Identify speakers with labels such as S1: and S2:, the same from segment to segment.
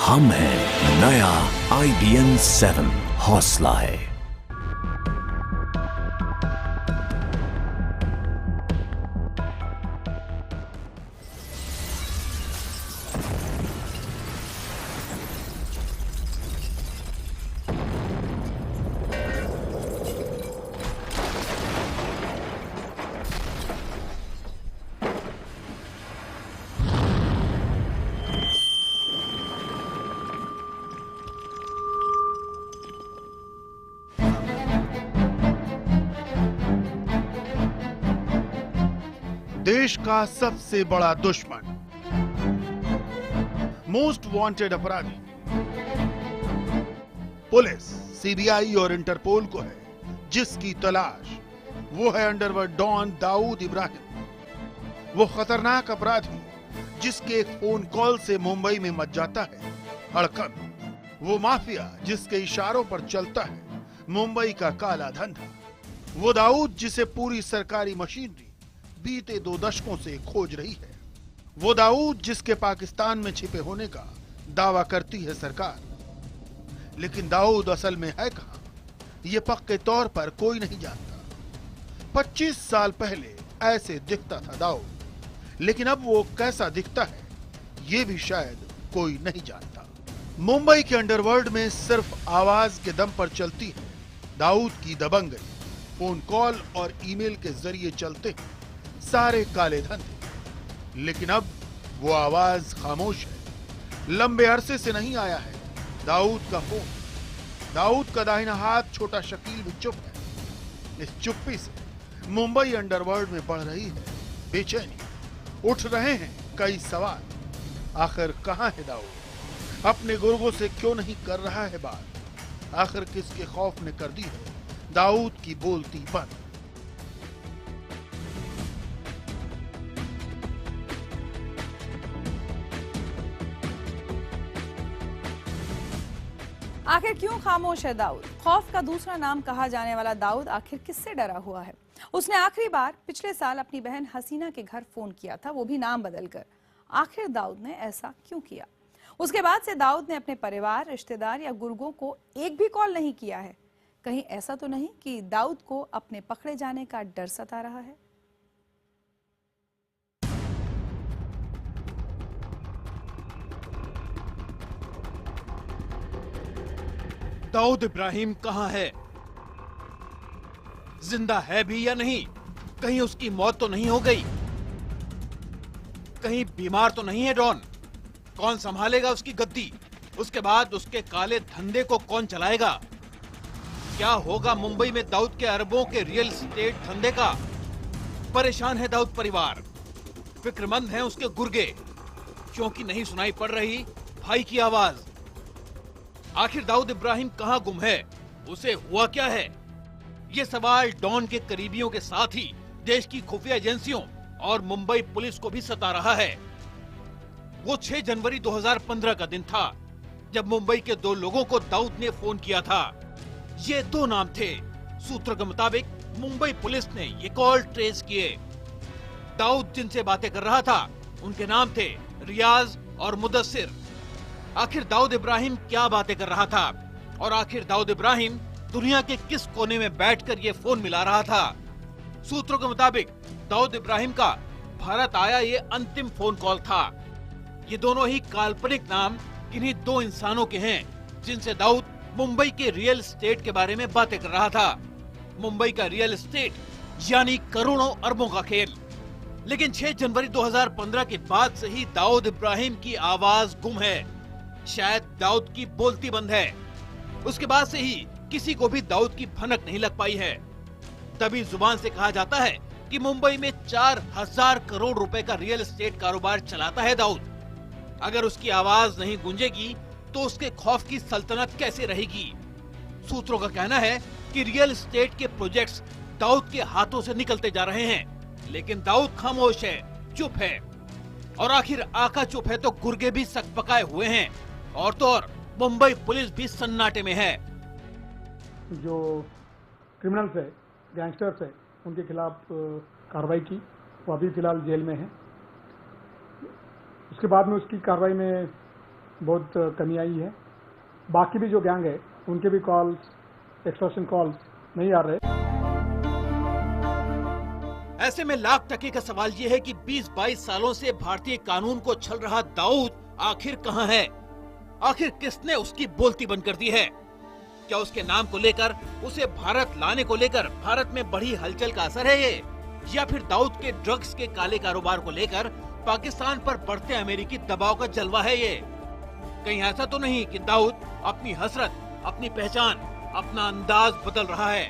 S1: हम हैं नया IBM 7 हौसला है।
S2: देश का सबसे बड़ा दुश्मन, मोस्ट वांटेड अपराधी पुलिस, CBI और इंटरपोल को है, जिसकी तलाश वो है अंडरवर्ल्ड डॉन दाऊद इब्राहिम। वो खतरनाक अपराधी जिसके एक फोन कॉल से मुंबई में मच जाता है हड़कंप। वो माफिया जिसके इशारों पर चलता है मुंबई का काला धंधा। वो दाऊद जिसे पूरी सरकारी मशीनरी बीते 2 दशकों से खोज रही है। वो दाऊद जिसके पाकिस्तान में छिपे होने का दावा करती है सरकार। लेकिन दाऊद असल में है कहां, ये पक्के तौर पर कोई नहीं जानता। 25 साल पहले ऐसे दिखता था दाऊद, लेकिन अब वो कैसा दिखता है ये भी शायद कोई नहीं जानता। मुंबई के अंडरवर्ल्ड में सिर्फ आवाज के दम पर चलती है दाऊद की दबंगई। फोन कॉल और ईमेल के जरिए चलते हैं सारे काले धंधे। लेकिन अब वो आवाज खामोश है। लंबे अरसे से नहीं आया है दाऊद का फोन। दाऊद का दाहिना हाथ छोटा शकील भी चुप है। इस चुप्पी से मुंबई अंडरवर्ल्ड में बढ़ रही है बेचैनी। उठ रहे हैं कई सवाल। आखिर कहां है दाऊद? अपने गुर्गों से क्यों नहीं कर रहा है बात? आखिर किसके खौफ ने कर दी है दाऊद की बोलती बंद?
S3: आखिर क्यों खामोश है दाऊद? खौफ का दूसरा नाम कहा जाने वाला दाऊद आखिर किससे डरा हुआ है? उसने आखिरी बार पिछले साल अपनी बहन हसीना के घर फोन किया था, वो भी नाम बदलकर। आखिर दाऊद ने ऐसा क्यों किया? उसके बाद से दाऊद ने अपने परिवार, रिश्तेदार या गुर्गों को एक भी कॉल नहीं किया है। कहीं ऐसा तो नहीं कि दाऊद को अपने पकड़े जाने का डर सता रहा है?
S4: दाऊद इब्राहिम कहां है? जिंदा है भी या नहीं? कहीं उसकी मौत तो नहीं हो गई? कहीं बीमार तो नहीं है डॉन? कौन संभालेगा उसकी गद्दी? उसके बाद उसके काले धंधे को कौन चलाएगा? क्या होगा मुंबई में दाऊद के अरबों के रियल एस्टेट धंधे का? परेशान है दाऊद परिवार, फिक्रमंद हैं उसके गुर्गे, क्योंकि नहीं सुनाई पड़ रही भाई की आवाज। आखिर दाऊद इब्राहिम कहां गुम है? उसे हुआ क्या है? ये सवाल डॉन के करीबियों के साथ ही देश की खुफिया एजेंसियों और मुंबई पुलिस को भी सता रहा है। वो 6 जनवरी 2015 का दिन था जब मुंबई के 2 लोगों को दाऊद ने फोन किया था। ये 2 नाम थे। सूत्रों के मुताबिक मुंबई पुलिस ने ये कॉल ट्रेस किए। दाऊद जिनसे बातें कर रहा था उनके नाम थे रियाज और मुदस्सिर। आखिर दाऊद इब्राहिम क्या बातें कर रहा था और आखिर दाऊद इब्राहिम दुनिया के किस कोने में बैठकर ये फोन मिला रहा था? सूत्रों के मुताबिक दाऊद इब्राहिम का भारत आया ये अंतिम फोन कॉल था। ये दोनों ही काल्पनिक नाम किन्हीं 2 इंसानों के हैं जिनसे दाऊद मुंबई के रियल एस्टेट के बारे में बातें कर रहा था। मुंबई का रियल एस्टेट यानी करोड़ों अरबों का खेल। लेकिन 6 जनवरी 2015 के बाद से ही दाऊद इब्राहिम की आवाज गुम है। शायद दाऊद की बोलती बंद है। उसके बाद से ही किसी को भी दाऊद की भनक नहीं लग पाई है। तभी जुबान से कहा जाता है कि मुंबई में 4000 करोड़ रुपए का रियल एस्टेट कारोबार चलाता है दाऊद। अगर उसकी आवाज नहीं गूंजेगी तो उसके खौफ की सल्तनत कैसे रहेगी? सूत्रों का कहना है कि रियल एस्टेट के प्रोजेक्ट्स दाऊद के हाथों से निकलते जा रहे हैं, लेकिन दाऊद खामोश है, चुप है। और आखिर आका चुप है तो गुर्गे भी सकपकाए हुए हैं। और तो और मुंबई पुलिस भी सन्नाटे में है।
S5: जो क्रिमिनल्स है, गैंगस्टर्स है, उनके खिलाफ कार्रवाई की। वो अभी फिलहाल जेल में है। उसके बाद में उसकी कार्रवाई में बहुत कमी आई है। बाकी भी जो गैंग है उनके भी कॉल्स, एक्सटॉर्शन कॉल्स नहीं आ रहे।
S4: ऐसे में लाख टके का सवाल ये है कि 20-22 सालों से भारतीय कानून को छल रहा दाऊद आखिर कहां है? आखिर किसने उसकी बोलती बंद कर दी है? क्या उसके नाम को लेकर, उसे भारत लाने को लेकर भारत में बढ़ी हलचल का असर है ये, या फिर दाऊद के ड्रग्स के काले कारोबार को लेकर पाकिस्तान पर बढ़ते अमेरिकी दबाव का जलवा है ये? कहीं ऐसा तो नहीं कि दाऊद अपनी हसरत, अपनी पहचान, अपना अंदाज बदल रहा है?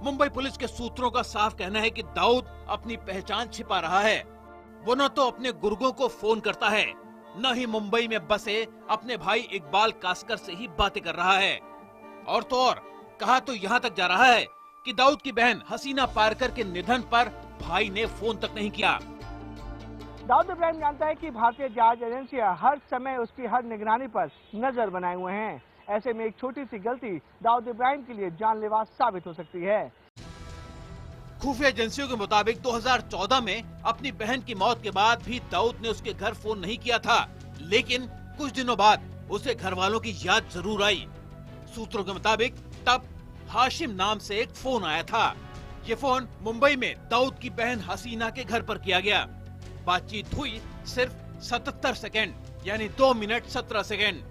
S4: मुंबई पुलिस के सूत्रों का साफ कहना है कि दाऊद अपनी पहचान छिपा रहा है। वो न तो अपने गुर्गों को फोन करता है, न ही मुंबई में बसे अपने भाई इकबाल कास्कर से ही बातें कर रहा है। और तो और कहा तो यहाँ तक जा रहा है कि दाऊद की बहन हसीना पारकर के निधन पर भाई ने फोन तक नहीं किया।
S6: दाऊद इब्राहिम जानता है कि भारतीय जांच एजेंसियां हर समय उसकी हर निगरानी पर नजर बनाए हुए हैं। ऐसे में एक छोटी सी गलती दाऊद इब्राहिम के लिए जानलेवा साबित हो सकती है।
S4: खुफिया एजेंसियों के मुताबिक 2014 में अपनी बहन की मौत के बाद भी दाऊद ने उसके घर फोन नहीं किया था, लेकिन कुछ दिनों बाद उसे घर वालों की याद जरूर आई। सूत्रों के मुताबिक तब हाशिम नाम से एक फोन आया था। ये फोन मुंबई में दाऊद की बहन हसीना के घर पर किया गया। बातचीत हुई सिर्फ 77 सेकंड, यानी 2 मिनट 17 सेकंड।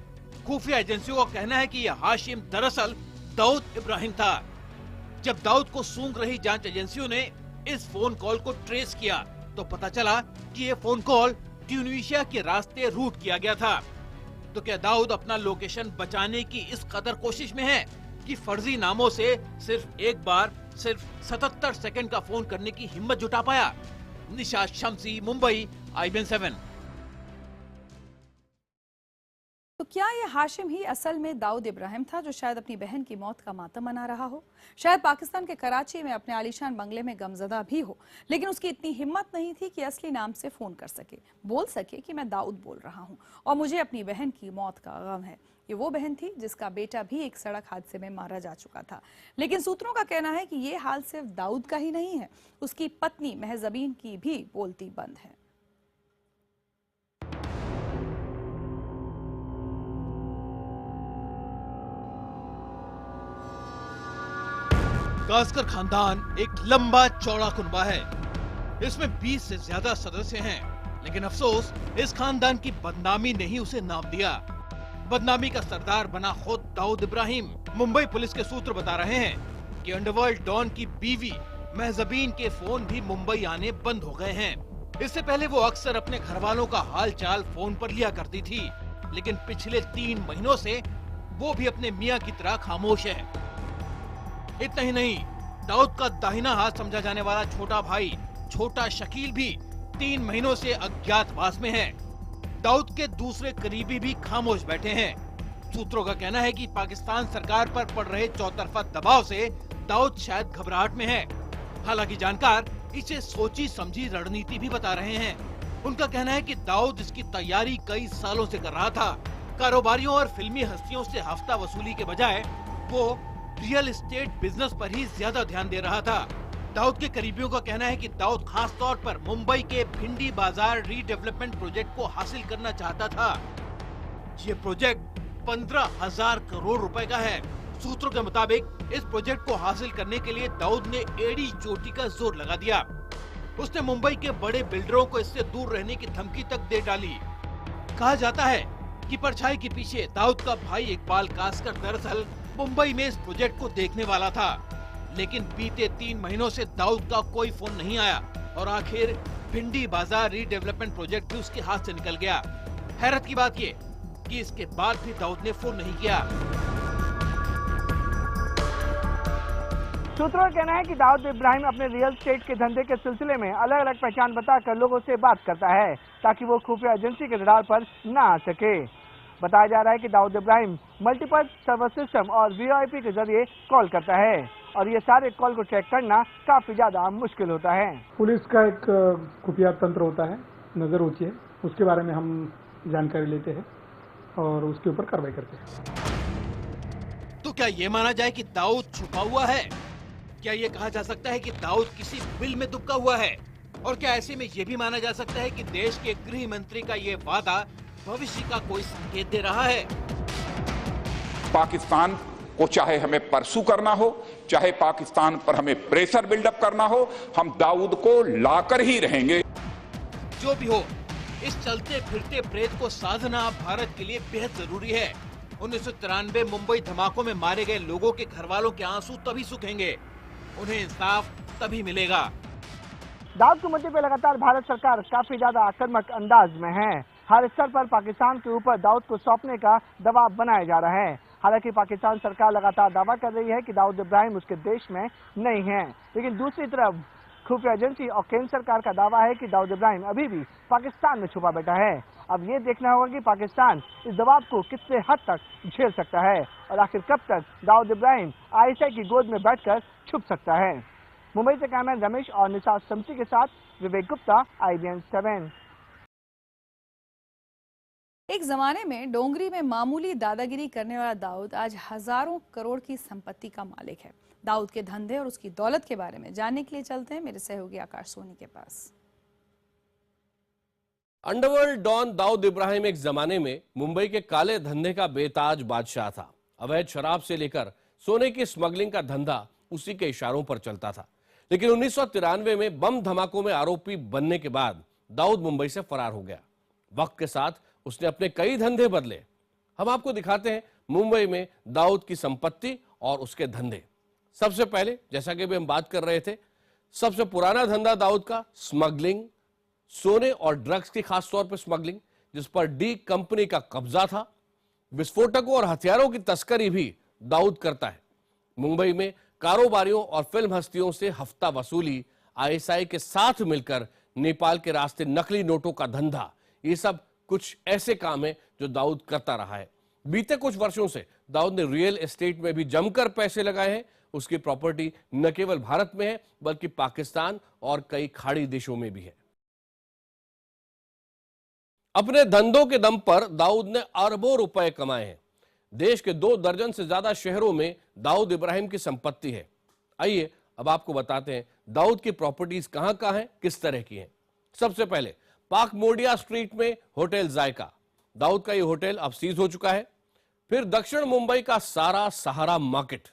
S4: खुफिया एजेंसियों का कहना है कि यह हाशिम दरअसल दाऊद इब्राहिम था। जब दाऊद को सूंघ रही जांच एजेंसियों ने इस फोन कॉल को ट्रेस किया तो पता चला कि ये फोन कॉल ट्यूनीशिया के रास्ते रूट किया गया था। तो क्या दाऊद अपना लोकेशन बचाने की इस कदर कोशिश में है कि फर्जी नामों से सिर्फ एक बार सिर्फ 77 सेकंड का फोन करने की हिम्मत जुटा पाया? निशात शम्सी, मुंबई, IBN 7।
S3: तो क्या ये हाशिम ही असल में दाऊद इब्राहिम था जो शायद अपनी बहन की मौत का मातम मना रहा हो? शायद पाकिस्तान के कराची में अपने आलीशान बंगले में गमजदा भी हो, लेकिन उसकी इतनी हिम्मत नहीं थी कि असली नाम से फोन कर सके, बोल सके कि मैं दाऊद बोल रहा हूं और मुझे अपनी बहन की मौत का गम है। ये वो बहन थी जिसका बेटा भी एक सड़क हादसे में मारा जा चुका था। लेकिन सूत्रों का कहना है कि ये हाल सिर्फ दाऊद का ही नहीं है, उसकी पत्नी महजबीन की भी बोलती बंद है।
S4: कास्कर खानदान एक लंबा चौड़ा कुनबा है। इसमें 20 से ज्यादा सदस्य हैं, लेकिन अफसोस इस खानदान की बदनामी ने ही उसे नाम दिया। बदनामी का सरदार बना खुद दाऊद इब्राहिम। मुंबई पुलिस के सूत्र बता रहे हैं कि अंडरवर्ल्ड डॉन की बीवी महजबीन के फोन भी मुंबई आने बंद हो गए हैं। इससे पहले वो अक्सर अपने घर वालों का हाल चाल फोन पर लिया करती थी, लेकिन पिछले 3 महीनों से वो भी अपने मियाँ की तरह खामोश है। इतना ही नहीं, दाऊद का दाहिना हाथ समझा जाने वाला छोटा भाई छोटा शकील भी 3 महीनों से अज्ञातवास में है। दाऊद के दूसरे करीबी भी खामोश बैठे हैं। सूत्रों का कहना है कि पाकिस्तान सरकार पर पड़ रहे चौतरफा दबाव से दाऊद शायद घबराहट में है। हालांकि जानकार इसे सोची समझी रणनीति भी बता रहे हैं। उनका कहना है कि दाऊद इसकी तैयारी कई सालों से कर रहा था। कारोबारियों और फिल्मी हस्तियों से हफ्ता वसूली के बजाय वो रियल एस्टेट बिजनेस पर ही ज्यादा ध्यान दे रहा था। दाऊद के करीबियों का कहना है कि दाऊद खास तौर पर मुंबई के भिंडी बाजार रीडेवलपमेंट प्रोजेक्ट को हासिल करना चाहता था। ये प्रोजेक्ट 15,000 करोड़ रुपए का है। सूत्रों के मुताबिक इस प्रोजेक्ट को हासिल करने के लिए दाऊद ने एड़ी चोटी का जोर लगा दिया। उसने मुंबई के बड़े बिल्डरों को इससे दूर रहने की धमकी तक दे डाली। कहा जाता है कि परछाई के पीछे दाऊद का भाई इकबाल कास्कर दरअसल मुंबई में इस प्रोजेक्ट को देखने वाला था, लेकिन बीते 3 महीनों से दाऊद का कोई फोन नहीं आया और आखिर भिंडी बाजार रीडेवलपमेंट प्रोजेक्ट भी उसके हाथ से निकल गया। हैरत की बात ये कि इसके बाद भी दाऊद ने फोन नहीं किया।
S6: सूत्रों का कहना है कि दाऊद इब्राहिम अपने रियल एस्टेट के धंधे के सिलसिले में अलग अलग पहचान बताकर लोगों से बात करता है ताकि वो खुफिया एजेंसी के रडार पर न आ सके। बताया जा रहा है कि Dawood Ibrahim multiple server system और वीआईपी के जरिए कॉल करता है और ये सारे कॉल को ट्रैक करना काफी ज्यादा मुश्किल होता है।
S5: पुलिस का एक खुफिया तंत्र होता है, नजर होती है, उसके बारे में हम जानकारी लेते हैं और उसके ऊपर कार्रवाई करते हैं।
S4: तो क्या ये माना जाए कि दाऊद छुपा हुआ है? क्या ये कहा जा सकता है कि दाऊद किसी बिल में दुबका हुआ है? और क्या ऐसे में ये भी माना जा सकता है कि देश के गृह मंत्री का ये वादा भविष्य का कोई संकेत दे रहा है।
S7: पाकिस्तान को चाहे हमें परसू करना हो, चाहे पाकिस्तान पर हमें प्रेशर बिल्डअप करना हो, हम दाऊद को लाकर ही रहेंगे।
S4: जो भी हो, इस चलते फिरते प्रेत को साधना भारत के लिए बेहद जरूरी है। 1993 मुंबई धमाकों में मारे गए लोगों के घर वालों के आंसू तभी सूखेंगे, उन्हें इंसाफ तभी मिलेगा।
S6: दाऊद के मुद्दे पे लगातार भारत सरकार काफी ज्यादा आक्रामक अंदाज में है। हर स्तर पर पाकिस्तान के ऊपर दाऊद को सौंपने का दबाव बनाया जा रहा है। हालांकि पाकिस्तान सरकार लगातार दावा कर रही है कि दाऊद इब्राहिम उसके देश में नहीं है, लेकिन दूसरी तरफ खुफिया एजेंसी और केंद्र सरकार का दावा है कि दाऊद इब्राहिम अभी भी पाकिस्तान में छुपा बैठा है। अब ये देखना होगा कि पाकिस्तान इस दबाव को कितने हद तक झेल सकता है और आखिर कब तक दाऊद इब्राहिम आईएसआई की गोद में बैठकर छुप सकता है। मुंबई से कैमरामैन रमेश और निसार शमसी के साथ विवेक गुप्ता, IBN 7।
S3: एक जमाने में डोंगरी में मामूली दादागिरी करने वाला दाऊद आज हजारों करोड़ की संपत्ति का मालिक है। दाऊद के धंधे और उसकी दौलत के बारे में जानने के लिए चलते हैं मेरे सहयोगी आकाश सोनी के पास।
S8: अंडरवर्ल्ड डॉन दाऊद इब्राहिम एक जमाने में मुंबई के काले धंधे का बेताज बादशाह था। अवैध शराब से लेकर सोने की स्मगलिंग का धंधा उसी के इशारों पर चलता था। लेकिन 1993 में बम धमाकों में आरोपी बनने के बाद दाऊद मुंबई से फरार हो गया। वक्त के साथ उसने अपने कई धंधे बदले। हम आपको दिखाते हैं मुंबई में दाऊद की संपत्ति और उसके धंधे। सबसे पहले, जैसा कि अभी हम बात कर रहे थे, सबसे पुराना धंधा दाऊद का स्मगलिंग, सोने और ड्रग्स की खास तौर पर स्मगलिंग, जिस पर डी कंपनी का कब्जा था। विस्फोटकों और हथियारों की तस्करी भी दाऊद करता है। मुंबई में कारोबारियों और फिल्म हस्तियों से हफ्ता वसूली, आईएसआई के साथ मिलकर नेपाल के रास्ते नकली नोटों का धंधा, ये सब कुछ ऐसे काम है जो दाऊद करता रहा है। बीते कुछ वर्षों से दाऊद ने रियल एस्टेट में भी जमकर पैसे लगाए हैं। उसकी प्रॉपर्टी न केवल भारत में है बल्कि पाकिस्तान और कई खाड़ी देशों में भी है। अपने धंधों के दम पर दाऊद ने अरबों रुपए कमाए हैं। देश के 2 दर्जन से ज्यादा शहरों में दाऊद इब्राहिम की संपत्ति है। आइए अब आपको बताते हैं दाऊद की प्रॉपर्टीज कहां कहां हैं, किस तरह की हैं। सबसे पहले पाक मोडिया स्ट्रीट में होटल जायका, दाऊद का ये होटल अब सीज हो चुका है। फिर दक्षिण मुंबई का सारा सहारा मार्केट,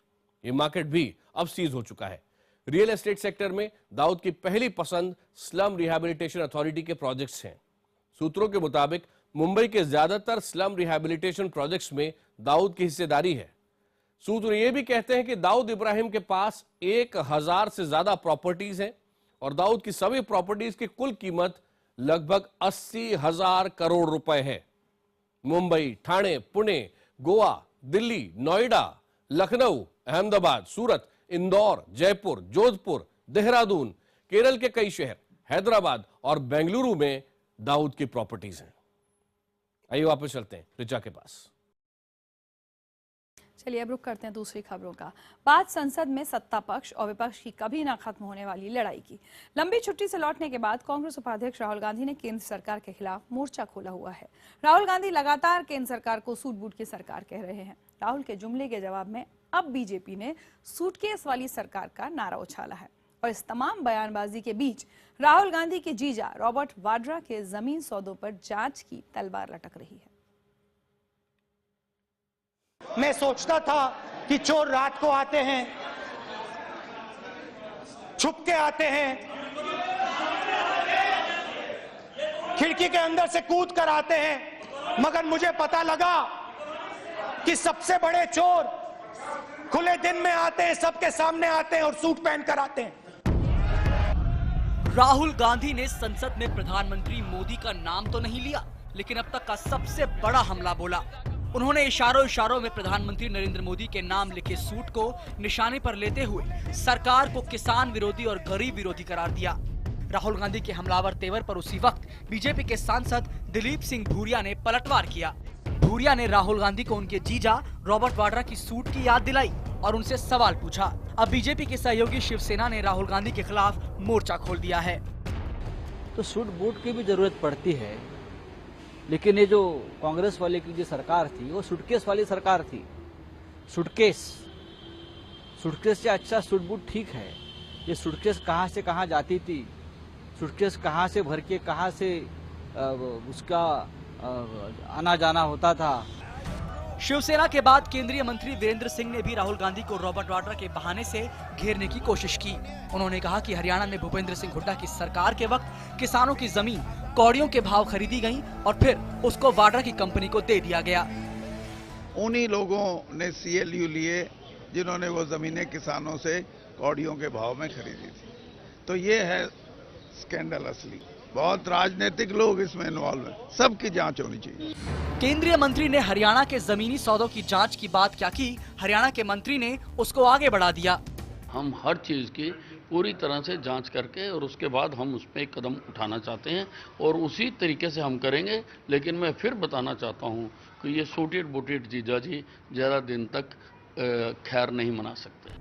S8: ये मार्केट भी अब सीज हो चुका है। रियल एस्टेट सेक्टर में दाऊद की पहली पसंद स्लम रिहैबिलिटेशन अथॉरिटी के प्रोजेक्ट्स हैं। सूत्रों के मुताबिक मुंबई के ज्यादातर स्लम रिहैबिलिटेशन प्रोजेक्ट्स में दाऊद की हिस्सेदारी है। सूत्र ये भी कहते हैं कि दाऊद इब्राहिम के पास 1000 से ज्यादा प्रॉपर्टीज हैं और दाऊद की सभी प्रॉपर्टीज की कुल कीमत लगभग 80,000 करोड़ रुपए है। मुंबई, ठाणे, पुणे, गोवा, दिल्ली, नोएडा, लखनऊ, अहमदाबाद, सूरत, इंदौर, जयपुर, जोधपुर, देहरादून, केरल के कई शहर, हैदराबाद और बेंगलुरु में दाऊद की प्रॉपर्टीज हैं। आइए वापस चलते हैं ऋचा के पास।
S3: चलिए अब रुक करते हैं दूसरी खबरों का। बात संसद में सत्ता पक्ष और विपक्ष की कभी ना खत्म होने वाली लड़ाई की। लंबी छुट्टी से लौटने के बाद कांग्रेस उपाध्यक्ष राहुल गांधी ने केंद्र सरकार के खिलाफ मोर्चा खोला हुआ है। राहुल गांधी लगातार केंद्र सरकार को सूट बूट की सरकार कह रहे हैं। राहुल के जुमले के जवाब में अब बीजेपी ने सूटकेस वाली सरकार का नारा उछाला है और इस तमाम बयानबाजी के बीच राहुल गांधी के जीजा रॉबर्ट वाड्रा के जमीन सौदों पर जांच की तलवार लटक रही है।
S9: मैं सोचता था कि चोर रात को आते हैं, छुप के आते हैं, खिड़की के अंदर से कूद कर आते हैं, मगर मुझे पता लगा कि सबसे बड़े चोर खुले दिन में आते हैं, सबके सामने आते हैं और सूट पहनकर आते हैं।
S10: राहुल गांधी ने संसद में प्रधानमंत्री मोदी का नाम तो नहीं लिया, लेकिन अब तक का सबसे बड़ा हमला बोला। उन्होंने इशारों में प्रधानमंत्री नरेंद्र मोदी के नाम लिखे सूट को निशाने पर लेते हुए सरकार को किसान विरोधी और गरीब विरोधी करार दिया। राहुल गांधी के हमलावर तेवर पर उसी वक्त बीजेपी के सांसद दिलीप सिंह भूरिया ने पलटवार किया। भूरिया ने राहुल गांधी को उनके जीजा रॉबर्ट वाड्रा की सूट की याद दिलाई और उनसे सवाल पूछा। अब बीजेपी के सहयोगी शिवसेना ने राहुल गांधी के खिलाफ मोर्चा खोल दिया है।
S11: तो सूट बूट की भी जरूरत पड़ती है, लेकिन ये जो कांग्रेस वाले की जो सरकार थी वो सूटकेस वाली सरकार थी। सूटकेस से अच्छा सूट बूट ठीक है। ये सूटकेस कहाँ से कहाँ जाती थी, सूटकेस कहाँ से भर के कहाँ से उसका आना जाना होता था।
S10: शिवसेना के बाद केंद्रीय मंत्री वीरेंद्र सिंह ने भी राहुल गांधी को रॉबर्ट वाड्रा के बहाने से घेरने की कोशिश की। उन्होंने कहा कि हरियाणा में भूपेंद्र सिंह हुड्डा की सरकार के वक्त किसानों की जमीन कौड़ियों के भाव खरीदी गई और फिर उसको वाड्रा की कंपनी को दे दिया गया।
S12: उन्हीं लोगों ने CLU लिए जिन्होंने वो जमीनें किसानों से कौड़ियों के भाव में खरीदी थी। तो ये है स्कैंडल असली। बहुत राजनीतिक लोग इसमें इन्वॉल्व हैं, सबकी जांच होनी चाहिए।
S10: केंद्रीय मंत्री ने हरियाणा के जमीनी सौदों की जांच की बात क्या की, हरियाणा के मंत्री ने उसको आगे बढ़ा दिया।
S13: हम हर चीज की पूरी तरह से जांच करके और उसके बाद हम उस पर एक कदम उठाना चाहते हैं और उसी तरीके से हम करेंगे। लेकिन मैं फिर बताना चाहता हूं कि ये सूटेड बूटेड जीजा जी ज्यादा दिन तक खैर नहीं मना सकते।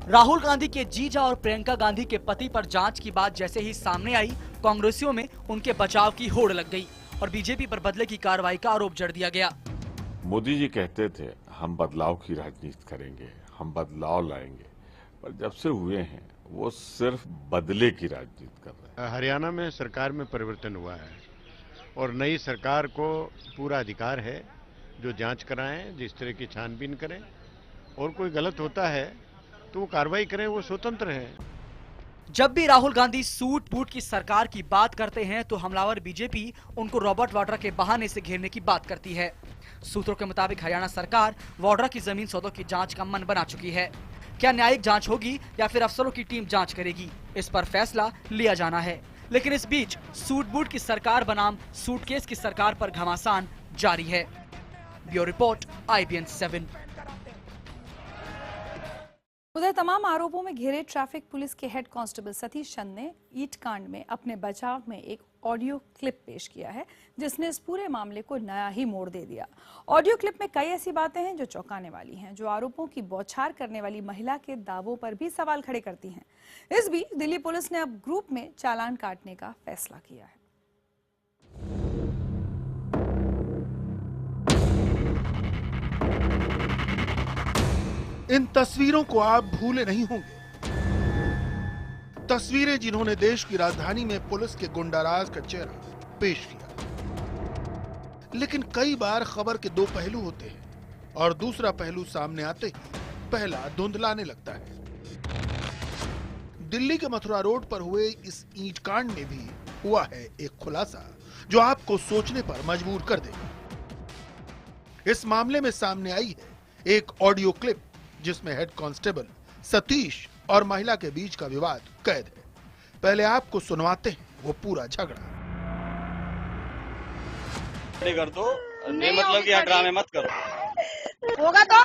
S10: राहुल गांधी के जीजा और प्रियंका गांधी के पति पर जांच की बात जैसे ही सामने आई, कांग्रेसियों में उनके बचाव की होड़ लग गई और बीजेपी पर बदले की कार्रवाई का आरोप जड़ दिया गया।
S14: मोदी जी कहते थे हम बदलाव की राजनीति करेंगे, हम बदलाव लाएंगे, पर जब से हुए हैं वो सिर्फ बदले की राजनीति कर रहे हैं।
S15: हरियाणा में सरकार में परिवर्तन हुआ है और नई सरकार को पूरा अधिकार है जो जांच कराएं, जिस तरह की छानबीन करें और कोई गलत होता है तो वो कार्रवाई करें, वो स्वतंत्र है।
S10: जब भी राहुल गांधी सूट बूट की सरकार की बात करते हैं तो हमलावर बीजेपी उनको रॉबर्ट वाड्रा के बहाने से घेरने की बात करती है। सूत्रों के मुताबिक हरियाणा सरकार वाड्रा की जमीन सौदों की जांच का मन बना चुकी है। क्या न्यायिक जांच होगी या फिर अफसरों की टीम जांच करेगी, इस पर फैसला लिया जाना है। लेकिन इस बीच सूट बूट की सरकार बनाम सूटकेस की सरकार पर घमासान जारी है। Bureau report, IBN 7।
S3: उधर तमाम आरोपों में घिरे ट्रैफिक पुलिस के हेड कांस्टेबल सतीश चंद ने ईट कांड में अपने बचाव में एक ऑडियो क्लिप पेश किया है जिसने इस पूरे मामले को नया ही मोड़ दे दिया। ऑडियो क्लिप में कई ऐसी बातें हैं जो चौंकाने वाली हैं, जो आरोपों की बौछार करने वाली महिला के दावों पर भी सवाल खड़े करती हैं। इस बीच दिल्ली पुलिस ने अब ग्रुप में चालान काटने का फैसला किया है।
S2: इन तस्वीरों को आप भूले नहीं होंगे। तस्वीरें जिन्होंने देश की राजधानी में पुलिस के गुंडाराज का चेहरा पेश किया। लेकिन कई बार खबर के दो पहलू होते हैं और दूसरा पहलू सामने आते ही पहला धुंधलाने लगता है। दिल्ली के मथुरा रोड पर हुए इस ईंट कांड में भी हुआ है एक खुलासा जो आपको सोचने पर मजबूर कर देगा। इस मामले में सामने आई है एक ऑडियो क्लिप जिसमें हेड कांस्टेबल सतीश और महिला के बीच का विवाद कैद है। पहले आपको सुनवाते हैं वो पूरा झगड़ा।
S16: कर दो, मतलब कि ड्रामे मत करो।
S17: होगा तो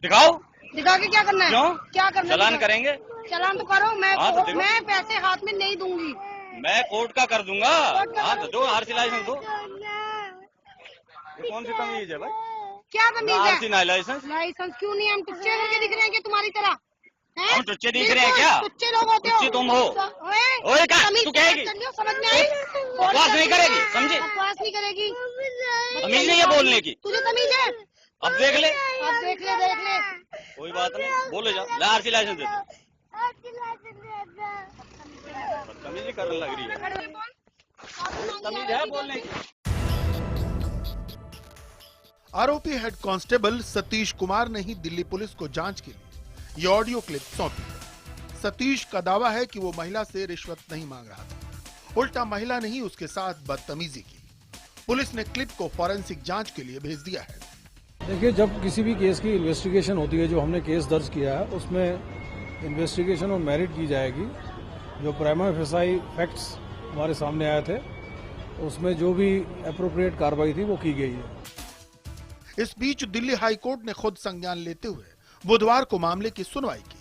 S16: दिखाओ।
S17: दिखा के क्या करना है?
S16: क्यों?
S17: क्या करना है?
S16: चालान करेंगे।
S17: चालान तो करो।
S16: तो
S17: मैं पैसे हाथ में नहीं दूंगी।
S16: मैं कोर्ट का कर दूंगा। हाँ तो दो, RC लाइसेंस दो। ये कौन सी तमीज है भाई?
S17: क्या तमीज है?
S16: RC licence.
S17: लाइसेंस क्यों नहीं? हम टुच्चे होके दिख रहे हैं कि तुम्हारी तरह?
S16: हम टुच्चे दिख रहे हैं क्या?
S17: टुच्चे लोग होते हो।
S16: टुच्चे तुम हो। ओए क्या? तू कहेगी?
S17: समझ में आई?
S16: बकवास नहीं करेगी, समझे?
S17: बकवास नहीं करेगी।
S16: तमीज नहीं है बोलने की।
S17: तुझे तमीज है?
S16: अब देख ले।
S17: अब देख ले, देख ले।
S16: कोई बात नहीं, बोले जा। ला RC लाइसेंस दे। तमीज करने लग रही है। तमीज है बोलने की।
S2: आरोपी हेड कांस्टेबल सतीश कुमार ने ही दिल्ली पुलिस को जांच के लिए ये ऑडियो क्लिप सौंपी है। सतीश का दावा है कि वो महिला से रिश्वत नहीं मांग रहा था, उल्टा महिला ने ही उसके साथ बदतमीजी की। पुलिस ने क्लिप को फॉरेंसिक जांच के लिए भेज दिया है।
S18: देखिए, जब किसी भी केस की इन्वेस्टिगेशन होती है, जो हमने केस दर्ज किया है उसमें इन्वेस्टिगेशन और मेरिट की जाएगी। जो प्राइमा फेसाई फैक्ट्स हमारे सामने आए थे उसमें जो भी एप्रोप्रिएट कार्रवाई थी वो की गई है।
S2: इस बीच दिल्ली हाई कोर्ट ने खुद संज्ञान लेते हुए बुधवार को मामले की सुनवाई की।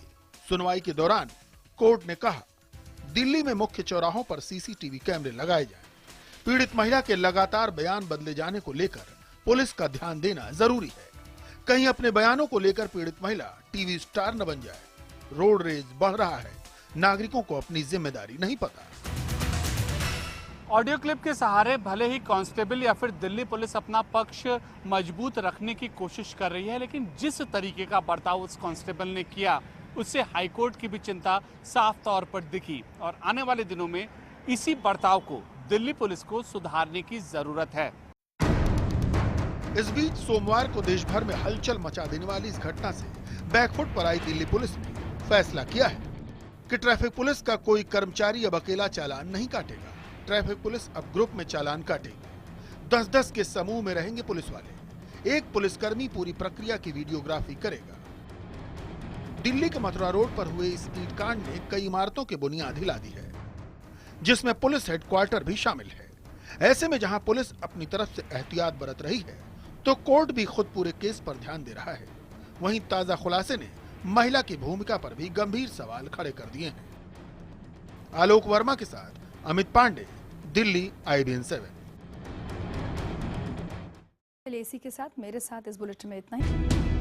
S2: सुनवाई के दौरान कोर्ट ने कहा, दिल्ली में मुख्य चौराहों पर CCTV कैमरे लगाए जाएं। पीड़ित महिला के लगातार बयान बदले जाने को लेकर पुलिस का ध्यान देना जरूरी है। कहीं अपने बयानों को लेकर पीड़ित महिला टीवी स्टार न बन जाए। रोड रेज बढ़ रहा है, नागरिकों को अपनी जिम्मेदारी नहीं पता।
S19: ऑडियो क्लिप के सहारे भले ही कांस्टेबल या फिर दिल्ली पुलिस अपना पक्ष मजबूत रखने की कोशिश कर रही है, लेकिन जिस तरीके का बर्ताव उस कांस्टेबल ने किया उससे हाईकोर्ट की भी चिंता साफ तौर पर दिखी और आने वाले दिनों में इसी बर्ताव को दिल्ली पुलिस को सुधारने की जरूरत है।
S2: इस बीच सोमवार को देश भर में हलचल मचा देने वाली इस घटना से बैकफुट पर आई दिल्ली पुलिस ने फैसला किया है कि ट्रैफिक पुलिस का कोई कर्मचारी अब अकेला चालान नहीं काटेगा। ट्रैफिक पुलिस अब ग्रुप में चालान काटेगी। 10-10 के समूह में रहेंगे पुलिस वाले। एक पुलिसकर्मी पूरी प्रक्रिया की वीडियोग्राफी करेगा। दिल्ली के मथुरा रोड पर हुए इस ईंट कांड ने कई इमारतों की बुनियाद हिला दी है, जिसमें पुलिस हेडक्वार्टर भी शामिल है। ऐसे में जहां पुलिस अपनी तरफ से एहतियात बरत रही है, तो कोर्ट भी खुद पूरे केस पर ध्यान दे रहा है। वहीं ताजा खुलासे ने महिला की भूमिका पर भी गंभीर सवाल खड़े कर दिए हैं। आलोक वर्मा के साथ अमित पांडे, दिल्ली, IBN 7।
S3: इसी के साथ मेरे साथ इस बुलेटिन में इतना ही।